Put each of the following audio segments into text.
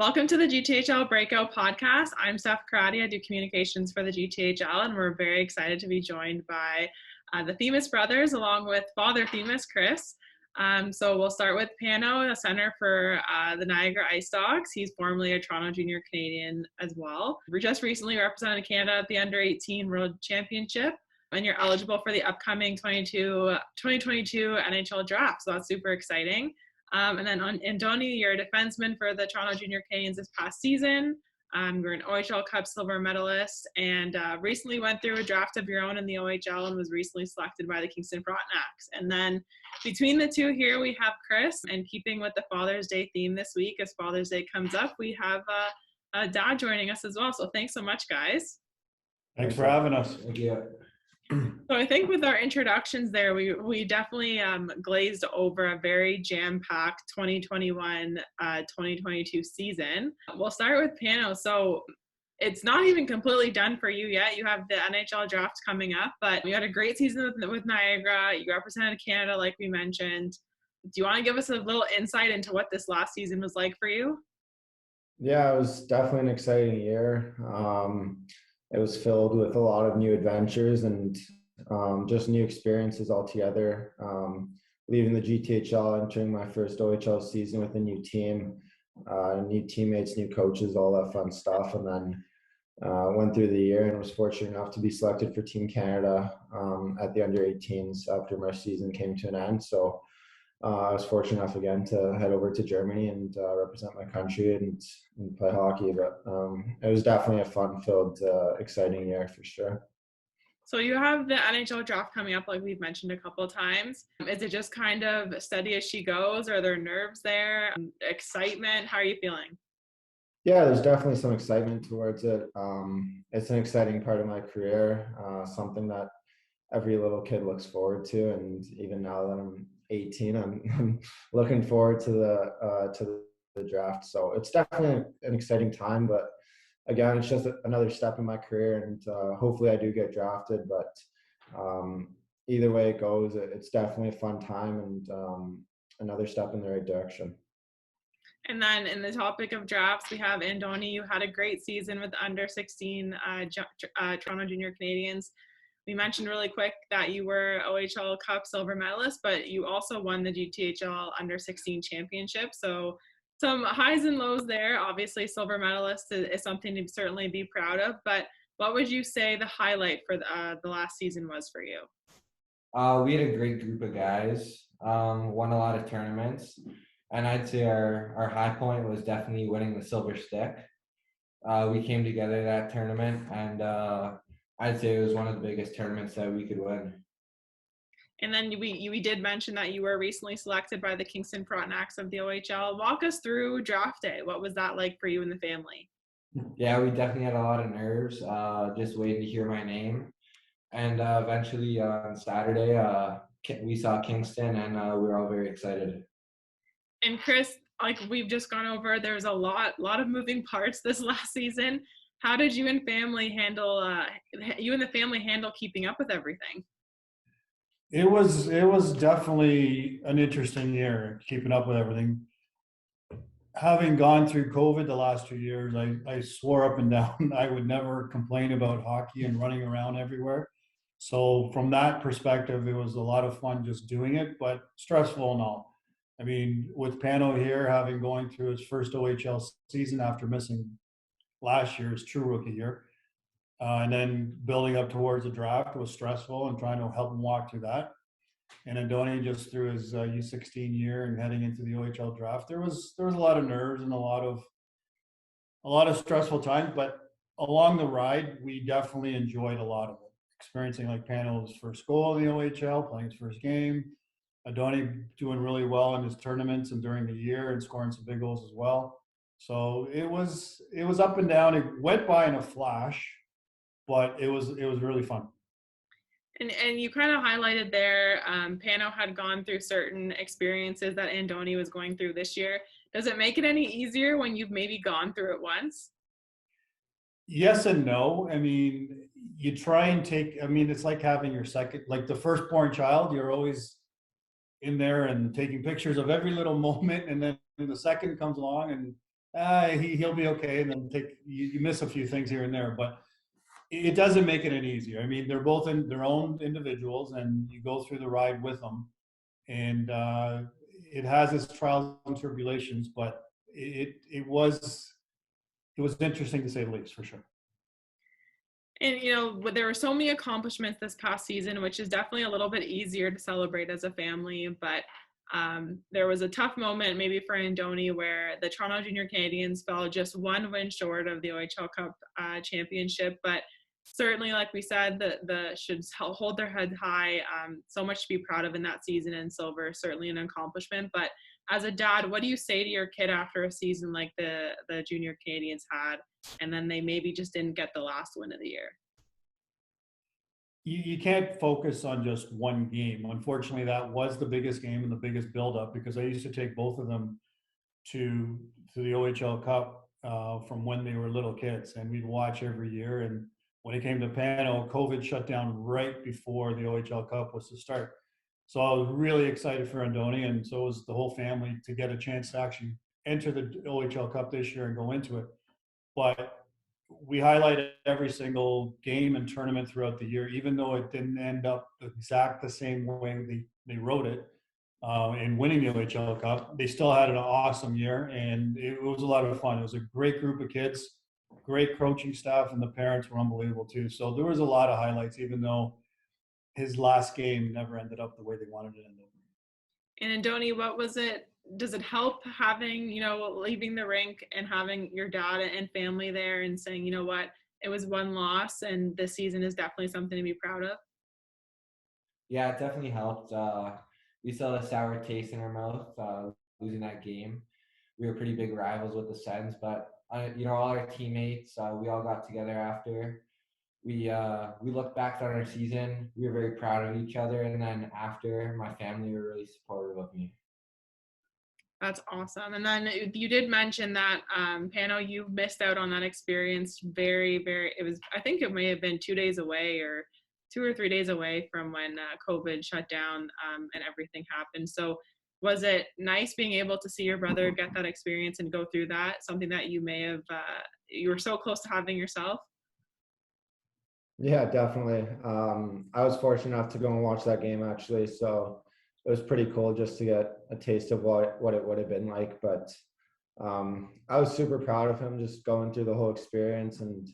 Welcome to the GTHL Breakout Podcast. I'm Steph Karate. I do communications for the GTHL, and we're very excited to be joined by the Fimis brothers, along with Father Fimis, Chris. So we'll start with Pano, a center for the Niagara Ice Dogs. He's formerly a Toronto Junior Canadian as well. We just recently represented Canada at the Under-18 World Championship, and you're eligible for the upcoming 2022 NHL Draft. So that's super exciting. And then on Andoni, you're a defenseman for the Toronto Junior Canadiens this past season. You're an OHL Cup silver medalist and recently went through a draft of your own in the OHL and was recently selected by the Kingston Frontenacs. And then between the two here, we have Chris, and keeping with the Father's Day theme this week, as Father's Day comes up, we have a dad joining us as well. So thanks so much, guys. Thanks for having us. Thank you. So I think with our introductions there, we definitely glazed over a very jam-packed 2021-2022 season. We'll start with Pano. So it's not even completely done for you yet. You have the NHL Draft coming up, but you had a great season with Niagara. You represented Canada, like we mentioned. Do you want to give us a little insight into what this last season was like for you? Yeah, it was definitely an exciting year. It was filled with a lot of new adventures and just new experiences altogether. Leaving the GTHL, entering my first OHL season with a new team, new teammates, new coaches, all that fun stuff. And then went through the year and was fortunate enough to be selected for Team Canada at the Under-18s after my season came to an end. So I was fortunate enough again to head over to Germany and represent my country and play hockey. But it was definitely a fun-filled, exciting year for sure. So you have the NHL Draft coming up, like we've mentioned a couple of times. Is it just kind of steady as she goes? Are there nerves there? Excitement? How are you feeling? Yeah, there's definitely some excitement towards it. It's an exciting part of my career, something that every little kid looks forward to. And even now that I'm 18, I'm looking forward to the draft. So it's definitely an exciting time, but again, it's just another step in my career, and hopefully I do get drafted. But either way it goes, it's definitely a fun time and another step in the right direction. And then in the topic of drafts, we have Andoni. You had a great season with under-16 Toronto Junior Canadiens. We mentioned really quick that you were OHL Cup silver medalist, but you also won the GTHL Under-16 championship. So some highs and lows there. Obviously, silver medalist is something to certainly be proud of. But what would you say the highlight for the last season was for you? We had a great group of guys, won a lot of tournaments, and I'd say our high point was definitely winning the silver stick. We came together that tournament, and I'd say it was one of the biggest tournaments that we could win. And then we did mention that you were recently selected by the Kingston Frontenacs of the OHL. Walk us through draft day. What was that like for you and the family? Yeah, we definitely had a lot of nerves, just waiting to hear my name. And eventually on Saturday, we saw Kingston, and we were all very excited. And Chris, like we've just gone over, there's a lot of moving parts this last season. How did you and the family handle keeping up with everything? It was definitely an interesting year, keeping up with everything. Having gone through COVID the last 2 years, I swore up and down I would never complain about hockey and running around everywhere. So from that perspective, it was a lot of fun just doing it, but stressful and all. I mean, with Pano here, having going through his first OHL season after missing last year's true rookie year, and then building up towards the draft was stressful and trying to help him walk through that. And Andoni just through his U16 year and heading into the OHL draft, there was a lot of nerves and a lot of stressful times. But along the ride, we definitely enjoyed a lot of it. Experiencing like Pano's first goal in the OHL, playing his first game, Andoni doing really well in his tournaments and during the year and scoring some big goals as well. So it was up and down. It went by in a flash, but it was really fun. And you kind of highlighted there, Pano had gone through certain experiences that Andoni was going through this year. Does it make it any easier when you've maybe gone through it once? Yes and no. I mean, you try and it's like having your second, like the firstborn child, you're always in there and taking pictures of every little moment. And then the second comes along and He'll be okay. And then you miss a few things here and there, but it doesn't make it any easier. I mean, they're both in their own individuals, and you go through the ride with them. And it has its trials and tribulations, but it was interesting to say the least, for sure. And, there were so many accomplishments this past season, which is definitely a little bit easier to celebrate as a family. But there was a tough moment maybe for Andoni where the Toronto Junior Canadiens fell just one win short of the OHL Cup championship. But certainly, like we said, the should hold their head high. So much to be proud of in that season, and silver, certainly an accomplishment. But as a dad, what do you say to your kid after a season like the Junior Canadiens had, and then they maybe just didn't get the last win of the year? You can't focus on just one game. Unfortunately, that was the biggest game and the biggest buildup, because I used to take both of them to the OHL Cup from when they were little kids, and we'd watch every year. And when it came to Pano, COVID shut down right before the OHL Cup was to start. So I was really excited for Andoni, and so was the whole family, to get a chance to actually enter the OHL Cup this year and go into it. But we highlighted every single game and tournament throughout the year, even though it didn't end up the same way they wrote it in winning the OHL Cup. They still had an awesome year, and it was a lot of fun. It was a great group of kids, great coaching staff, and the parents were unbelievable too. So there was a lot of highlights, even though his last game never ended up the way they wanted it to end up. And Andoni, what was it? Does it help having, leaving the rink and having your dad and family there and saying, you know what, it was one loss and this season is definitely something to be proud of? Yeah, it definitely helped. We still had a sour taste in our mouth losing that game. We were pretty big rivals with the Sens, but all our teammates, we all got together after. We looked back on our season. We were very proud of each other, and then after, my family were really supportive of me. That's awesome. And then you did mention that Pano, you missed out on that experience very, very. I think it may have been 2 days away, or 2 or 3 days away from when COVID shut down and everything happened. So was it nice being able to see your brother get that experience and go through that? Something that you may have, you were so close to having yourself? Yeah, definitely. I was fortunate enough to go and watch that game, actually. So it was pretty cool just to get a taste of what it would have been like. But I was super proud of him, just going through the whole experience and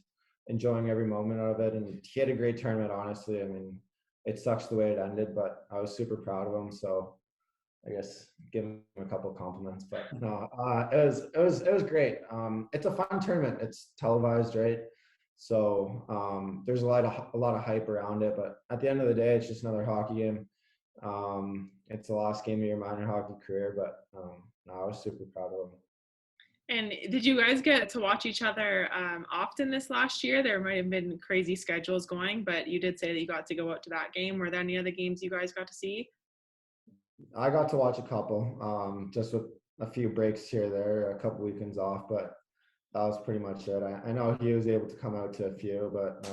enjoying every moment of it. And he had a great tournament, honestly. I mean, it sucks the way it ended, but I was super proud of him. So I guess give him a couple of compliments. But no, it was great. It's a fun tournament. It's televised, right? So there's a lot of hype around it. But at the end of the day, it's just another hockey game. It's the last game of your minor hockey career, but no, I was super proud of him. And did you guys get to watch each other often this last year? There might have been crazy schedules going, but you did say that you got to go out to that game. Were there any other games you guys got to see? I got to watch a couple, just with a few breaks here, there, a couple weekends off, but that was pretty much it. I know he was able to come out to a few, but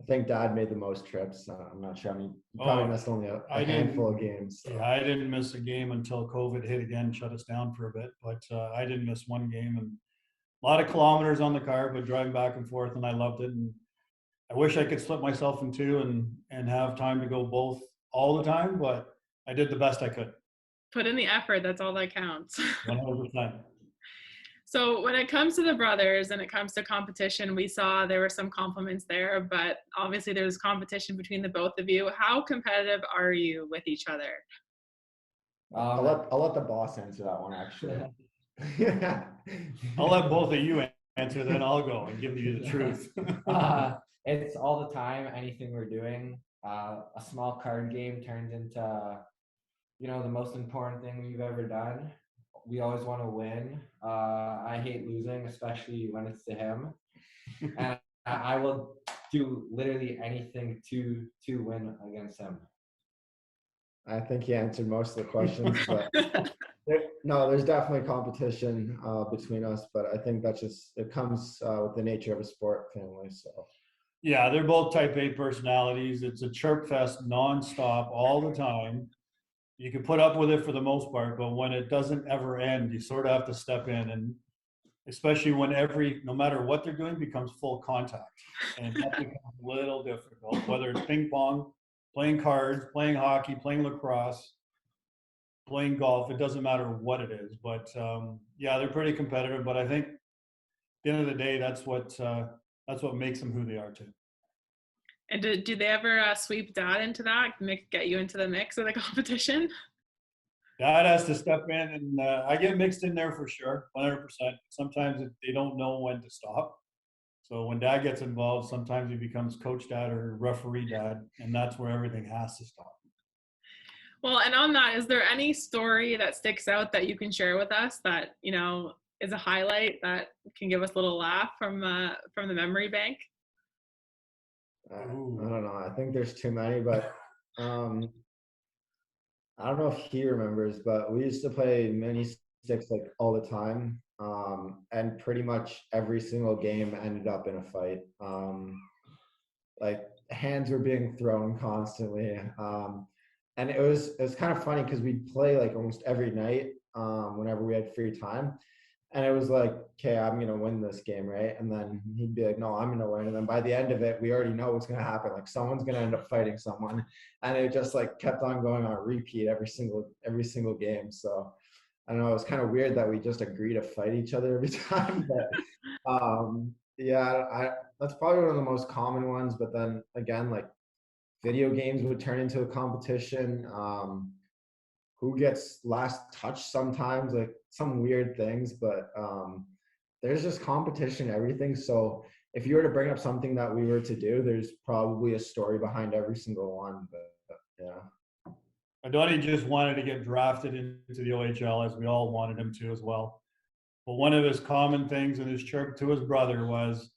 I think Dad made the most trips. I'm not sure. I mean, he probably missed only a handful of games. So. Yeah, I didn't miss a game until COVID hit again, shut us down for a bit. But I didn't miss one game, and a lot of kilometers on the car, but driving back and forth, and I loved it. And I wish I could split myself in two and have time to go both all the time, but I did the best I could. Put in the effort. That's all that counts. 100%. So when it comes to the brothers and it comes to competition, we saw there were some compliments there, but obviously there's competition between the both of you. How competitive are you with each other? I'll let the boss answer that one, actually. I'll let both of you answer, then I'll go and give you the truth. It's all the time, anything we're doing. A small card game turns into, the most important thing we've ever done. We always want to win. I hate losing, especially when it's to him. And I will do literally anything to win against him. I think he answered most of the questions, but there's definitely competition between us. But I think it comes with the nature of a sport family. So. Yeah, they're both type A personalities. It's a chirp fest nonstop all the time. You can put up with it for the most part, but when it doesn't ever end, you sort of have to step in. especially when no matter what they're doing, becomes full contact. And that becomes a little difficult, whether it's ping pong, playing cards, playing hockey, playing lacrosse, playing golf. It doesn't matter what it is. But yeah, they're pretty competitive. But I think at the end of the day, that's what makes them who they are too. And do they ever sweep Dad into that, get you into the mix of the competition? Dad has to step in, and I get mixed in there for sure, 100%. Sometimes they don't know when to stop. So when Dad gets involved, sometimes he becomes coach dad or referee dad, and that's where everything has to stop. Well, and on that, is there any story that sticks out that you can share with us that, you know, is a highlight that can give us a little laugh from the memory bank? I don't know. I think there's too many, but I don't know if he remembers, but we used to play mini sticks like all the time. And pretty much every single game ended up in a fight. Like hands were being thrown constantly. And it was kind of funny because we'd play like almost every night whenever we had free time. And it was like, okay, I'm going to win this game, right? And then he'd be like, no, I'm going to win. And then by the end of it, we already know what's going to happen. Like someone's going to end up fighting someone. And it just like kept on going on repeat every single game. So I don't know, it was kind of weird that we just agree to fight each other every time. But yeah, that's probably one of the most common ones. But then again, like video games would turn into a competition. Who gets last touch sometimes, like some weird things, but there's just competition, everything. So if you were to bring up something that we were to do, there's probably a story behind every single one. But yeah. Andoni just wanted to get drafted into the OHL, as we all wanted him to as well. But one of his common things in his chirp to his brother was,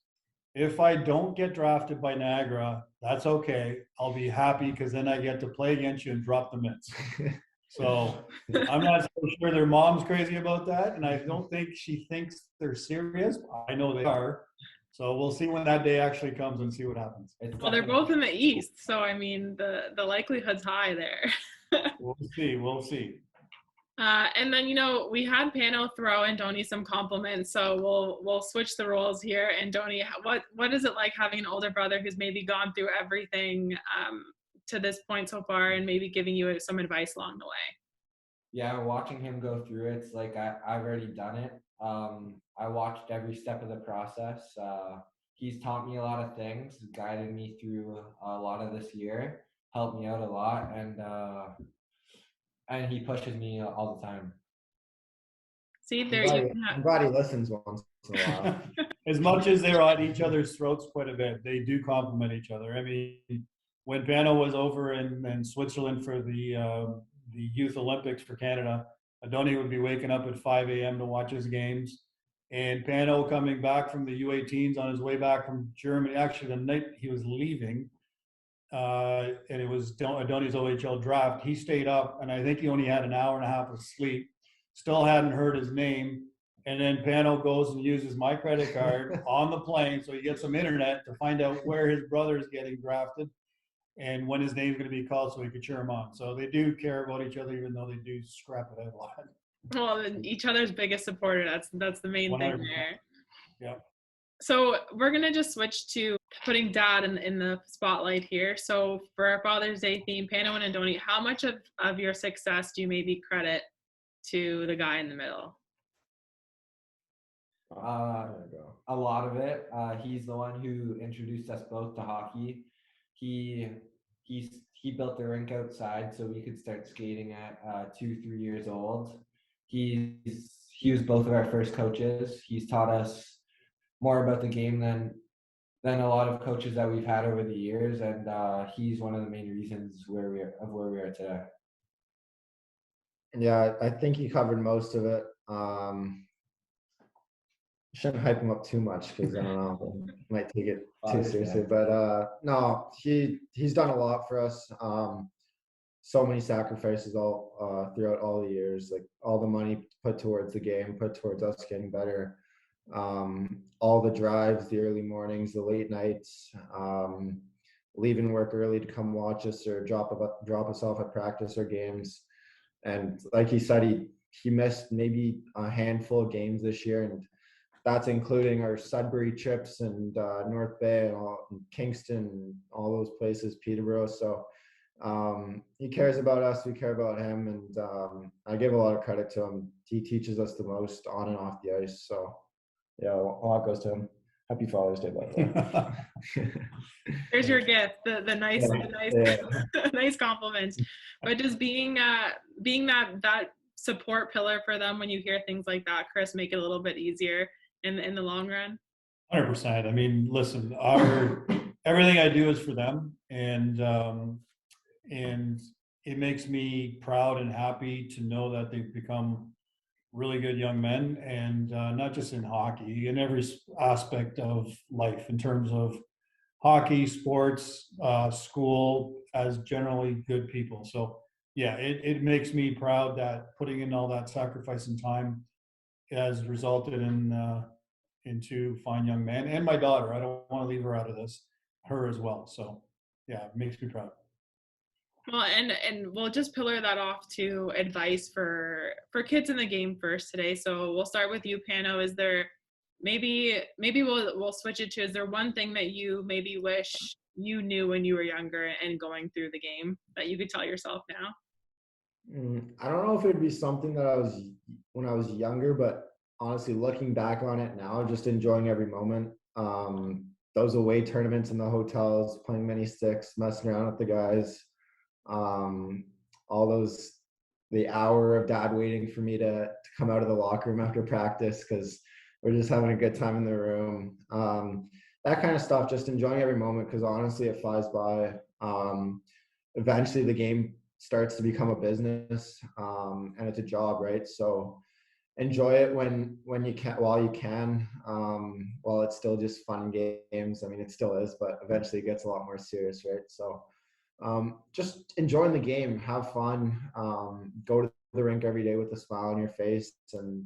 if I don't get drafted by Niagara, that's okay. I'll be happy because then I get to play against you and drop the mitts. So I'm not so sure their mom's crazy about that, and I don't think she thinks they're serious. I know they are. So we'll see when that day actually comes and see what happens. Well, they're both in the East, so I mean the likelihood's high there. We'll see. And then, you know, we had Pano throw Andoni some compliments, so we'll switch the roles here. Andoni, what is it like having an older brother who's maybe gone through everything to this point so far, and maybe giving you some advice along the way? Yeah, watching him go through it's like I've already done it. I watched every step of the process. He's taught me a lot of things, guided me through a lot of this year, helped me out a lot, and he pushes me all the time. See, there I'm glad he listens once in a while. As much as they're on each other's throats quite a bit, they do compliment each other. I mean, when Pano was over in Switzerland for the Youth Olympics for Canada, Andoni would be waking up at 5 a.m. to watch his games. And Pano coming back from the U18s on his way back from Germany, actually the night he was leaving, and it was Andoni's OHL draft, he stayed up, and I think he only had an hour and a half of sleep, still hadn't heard his name. And then Pano goes and uses my credit card on the plane so he gets some internet to find out where his brother is getting drafted and when his name's going to be called so he could cheer him on. So they do care about each other, even though they do scrap it out a lot. Well, each other's biggest supporter. That's the main 100%. Thing there. Yeah. So we're going to just switch to putting Dad in the spotlight here. So for our Father's Day theme, Pano and Andoni, how much of your success do you maybe credit to the guy in the middle? A lot of it. He's the one who introduced us both to hockey. He built the rink outside so we could start skating at 2-3 years old. He was both of our first coaches. He's taught us more about the game than a lot of coaches that we've had over the years, and he's one of the main reasons where we are today. Yeah, I think he covered most of it. Shouldn't hype him up too much because I don't know, might take it too seriously. But no, he's done a lot for us. So many sacrifices all throughout all the years, like all the money put towards the game, put towards us getting better. All the drives, the early mornings, the late nights, leaving work early to come watch us or drop us off at practice or games. And like he said, he missed maybe a handful of games this year, and that's including our Sudbury trips and North Bay and Kingston, and all those places, Peterborough. So he cares about us, we care about him, and I give a lot of credit to him. He teaches us the most on and off the ice. So yeah, a lot goes to him. Happy Father's Day, by the way. There's your gift, the nice, nice compliment. But does being that support pillar for them when you hear things like that, Chris, make it a little bit easier in the long run? 100%. I mean, listen, everything I do is for them, and it makes me proud and happy to know that they've become really good young men, and not just in hockey, in every aspect of life, in terms of hockey, sports, school, as generally good people. So yeah, it makes me proud that putting in all that sacrifice and time has resulted into fine young men, and my daughter. I don't want to leave her out of this, her as well. So yeah, it makes me proud. Well, and we'll just pillar that off to advice for kids in the game first today. So we'll start with you, Pano. Is there maybe we'll switch it to, is there one thing that you maybe wish you knew when you were younger and going through the game that you could tell yourself now? I don't know if it would be something that when I was younger, but honestly, looking back on it now, just enjoying every moment. Those away tournaments in the hotels, playing mini sticks, messing around with the guys. The hour of dad waiting for me to come out of the locker room after practice because we're just having a good time in the room. That kind of stuff, just enjoying every moment, because honestly it flies by. Eventually the game starts to become a business, and it's a job, right? So enjoy it when you can, while you can, while it's still just fun games. I mean, it still is, but eventually it gets a lot more serious, right? So just enjoying the game, have fun, go to the rink every day with a smile on your face, and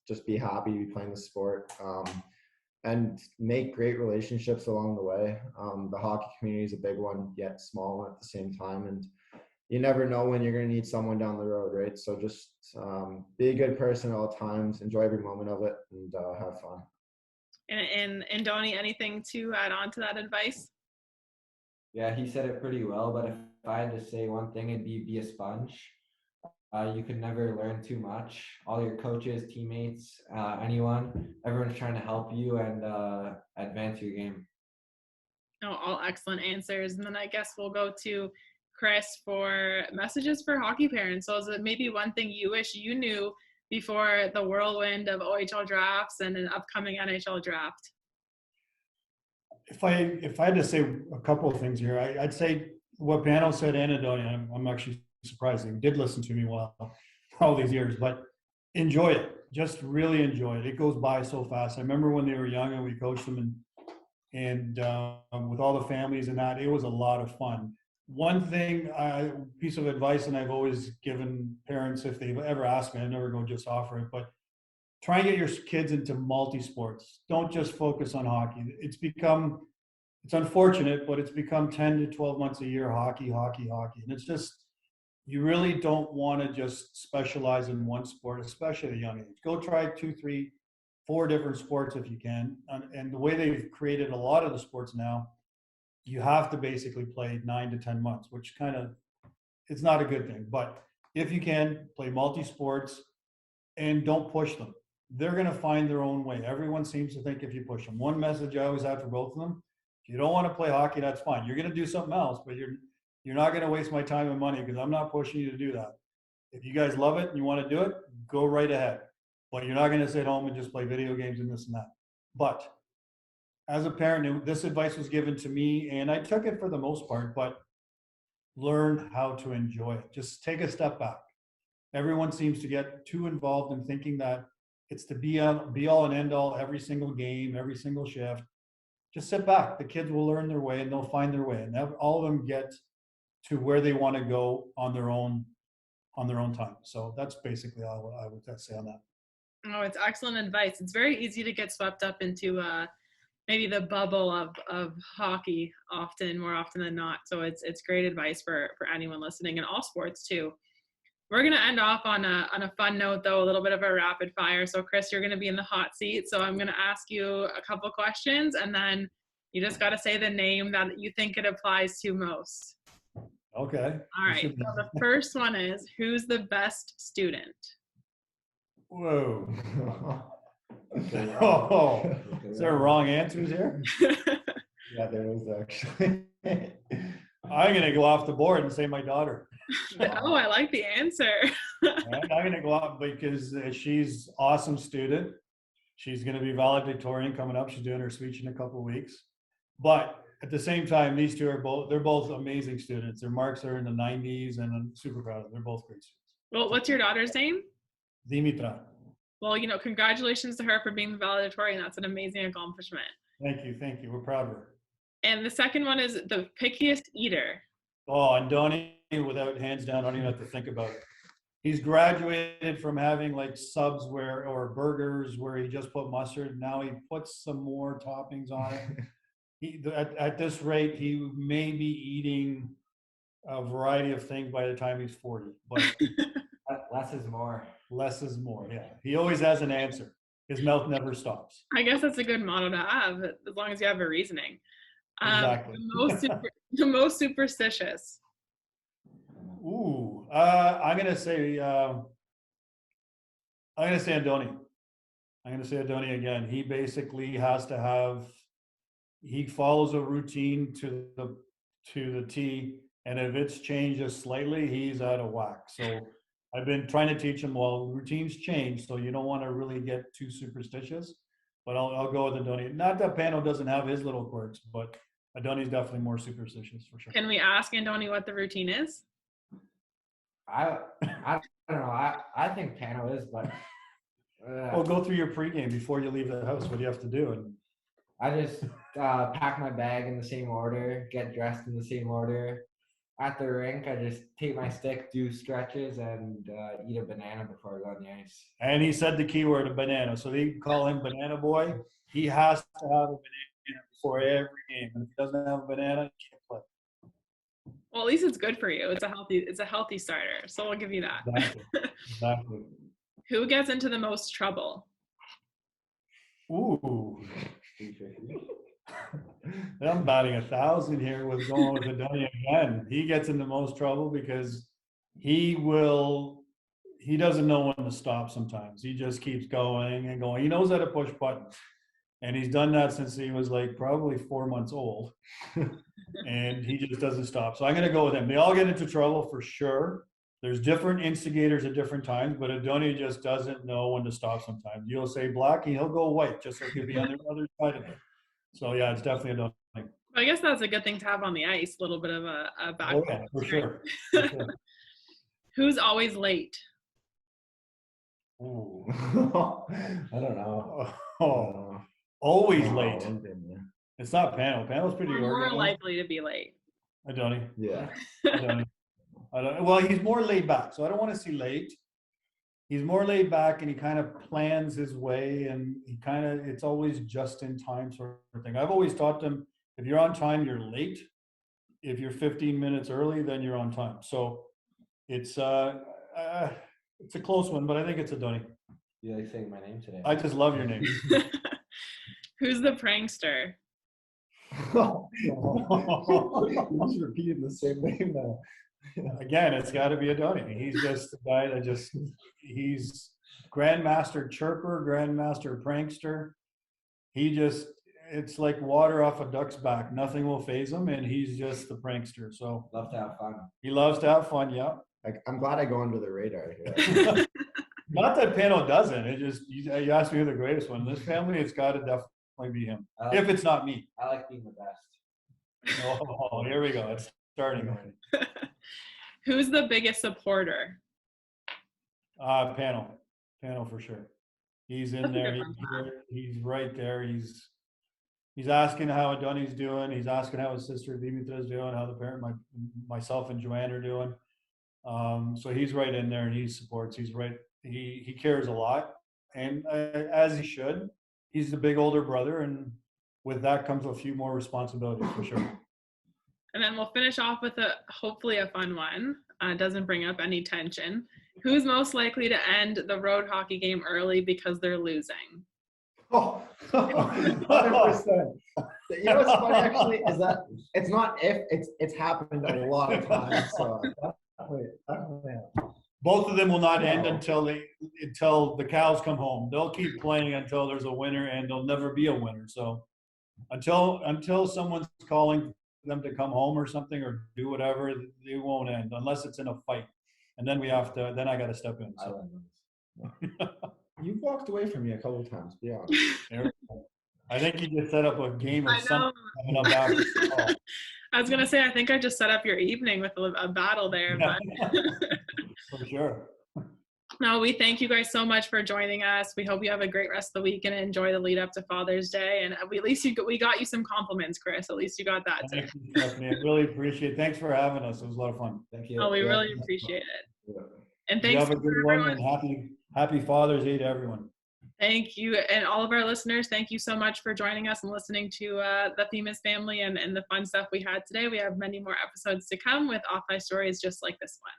just be happy to be playing the sport, and make great relationships along the way. The hockey community is a big one, yet small one at the same time, and you never know when you're going to need someone down the road, right? So just be a good person at all times, enjoy every moment of it, and have fun. And Andoni, anything to add on to that advice? Yeah, he said it pretty well, but if I had to say one thing, it'd be a sponge. You could never learn too much. All your coaches, teammates, anyone, everyone's trying to help you and advance your game. Oh, all excellent answers. And then I guess we'll go to Chris for messages for hockey parents. So is it maybe one thing you wish you knew before the whirlwind of OHL drafts and an upcoming NHL draft? If I had to say a couple of things here, I'd say what Pano said, and Andoni, I'm actually surprised he did listen to me all these years, but enjoy it. Just really enjoy it. It goes by so fast. I remember when they were young and we coached them, and with all the families and that, it was a lot of fun. One piece of advice, and I've always given parents if they've ever asked me, I never go just offer it, but try and get your kids into multi-sports. Don't just focus on hockey. It's unfortunate, but it's become 10 to 12 months a year, hockey. And it's just, you really don't want to just specialize in one sport, especially at a young age. Go try 2, 3, 4 different sports if you can. And the way they've created a lot of the sports now, you have to basically play 9 to 10 months, which it's not a good thing. But if you can, play multi-sports and don't push them. They're going to find their own way. Everyone seems to think if you push them. One message I always have for both of them: if you don't want to play hockey, that's fine. You're going to do something else, but you're not going to waste my time and money, because I'm not pushing you to do that. If you guys love it and you want to do it, go right ahead. But you're not going to sit home and just play video games and this and that. But as a parent, this advice was given to me, and I took it for the most part, but learn how to enjoy it. Just take a step back. Everyone seems to get too involved in thinking that it's to be all and end all every single game, every single shift. Just sit back. The kids will learn their way and they'll find their way, and all of them get to where they want to go on their own time. So that's basically all I would say on that. Oh, it's excellent advice. It's very easy to get swept up into maybe the bubble of hockey more often than not. So it's great advice for anyone listening, in all sports too. We're going to end off on a fun note, though, a little bit of a rapid fire. So, Chris, you're going to be in the hot seat. So I'm going to ask you a couple questions, and then you just got to say the name that you think it applies to most. Okay. All right. So the first one is, who's the best student? Whoa. Oh, is there wrong answers here? Yeah, there is actually. I'm going to go off the board and say my daughter. Oh, I like the answer. I'm going to go off because she's an awesome student. She's going to be valedictorian coming up. She's doing her speech in a couple of weeks. But at the same time, these two they're both amazing students. Their marks are in the 90s, and I'm super proud of them. They're both great students. Well, what's your daughter's name? Dimitra. Well, congratulations to her for being the valedictorian. That's an amazing accomplishment. Thank you. Thank you. We're proud of her. And the second one is the pickiest eater. Oh, Andoni, without hands down, I don't even have to think about it. He's graduated from having like subs or burgers where he just put mustard. Now he puts some more toppings on it. At this rate, he may be eating a variety of things by the time he's 40. But less is more. Less is more. Yeah, he always has an answer. His mouth never stops. I guess that's a good motto to have, as long as you have a reasoning. Exactly. The most superstitious. Ooh, I'm gonna say Andoni. I'm gonna say Andoni again. He basically has to have. He follows a routine to the T, and if it's changed just slightly, he's out of whack. So I've been trying to teach him. Well, routines change, so you don't want to really get too superstitious. But I'll go with Andoni. Not that Pano doesn't have his little quirks, but Andoni's definitely more superstitious for sure. Can we ask Andoni what the routine is? I don't know. I think Pano is, but Well, go through your pregame before you leave the house. What do you have to do? And I just pack my bag in the same order, get dressed in the same order. At the rink, I just take my stick, do stretches, and eat a banana before I go on the ice. And he said the keyword, a banana. So they call him Banana Boy. He has to have a banana before every game. And if he doesn't have a banana, he can't play. Well, at least it's good for you. It's a healthy starter. So we'll give you that. Exactly. Who gets into the most trouble? Ooh. I'm batting 1,000 here with going with Andoni again. He gets in the most trouble because he doesn't know when to stop sometimes. He just keeps going and going. He knows how to push buttons. And he's done that since he was like probably 4 months old. And he just doesn't stop. So I'm going to go with him. They all get into trouble for sure. There's different instigators at different times, but Andoni just doesn't know when to stop sometimes. You'll say black and he'll go white just so he'll be on the other side of it. So yeah, it's definitely Andoni. I guess that's a good thing to have on the ice, a little bit of a backbone. Oh, yeah, for sure. For sure. Who's always late? Ooh. I don't know. Oh, always late. It's not Pano. Pano's pretty More organized. likely to be late. Andoni. Yeah. Andoni. Well, he's more laid back, so I don't want to see late. He's more laid back, and he kind of plans his way, and it's always just in time sort of thing. I've always taught them, if you're on time, you're late. If you're 15 minutes early, then you're on time. So it's a close one, but I think it's Andoni. You like saying my name today? I just love your name. Who's the prankster? You're just repeating the same name now. Again, it's got to be Andoni. He's just the guy that he's grandmaster chirper, grandmaster prankster. It's like water off a duck's back. Nothing will faze him, and he's just the prankster. So Love to have fun. he loves to have fun, yeah. I'm glad I go under the radar here. Not that Pano doesn't. It just, you asked me who the greatest one. In this family, it's got to definitely be him. If it's not me. I like being the best. Oh, here we go. It's starting already. Who's the biggest supporter? Pano for sure. He's in there. He's right there. He's asking how Andoni's doing. He's asking how his sister Dimitra's doing, how the parent, myself and Joanne are doing. So he's right in there, and he supports. He's right. He cares a lot, and as he should. He's the big older brother, and with that comes a few more responsibilities for sure. And then we'll finish off with hopefully a fun one. Doesn't bring up any tension. Who's most likely to end the road hockey game early because they're losing? Oh, 100%. You know what's funny actually is that it's not if, it's happened a lot of times. So definitely. Both of them will not end until the cows come home. They'll keep playing until there's a winner, and there'll never be a winner. So until someone's calling them to come home or something or do whatever, they won't end unless it's in a fight. And then then I got to step in. So. You've walked away from me a couple of times. Be honest. I think you just set up a game of I know. something coming up after the call. I was gonna say, I think I just set up your evening with a battle there, but For sure. no, we thank you guys so much for joining us. We hope you have a great rest of the week and enjoy the lead up to Father's Day. And at least we got you some compliments, Chris. At least you got that. Thank you, Stephanie. I really appreciate it. Thanks for having us. It was a lot of fun. Thank you. Oh, we really appreciate it. And thanks You have a good one, everyone. and happy Father's Day to everyone. Thank you. And all of our listeners, thank you so much for joining us and listening to the Fimis family and the fun stuff we had today. We have many more episodes to come with off-ice stories just like this one.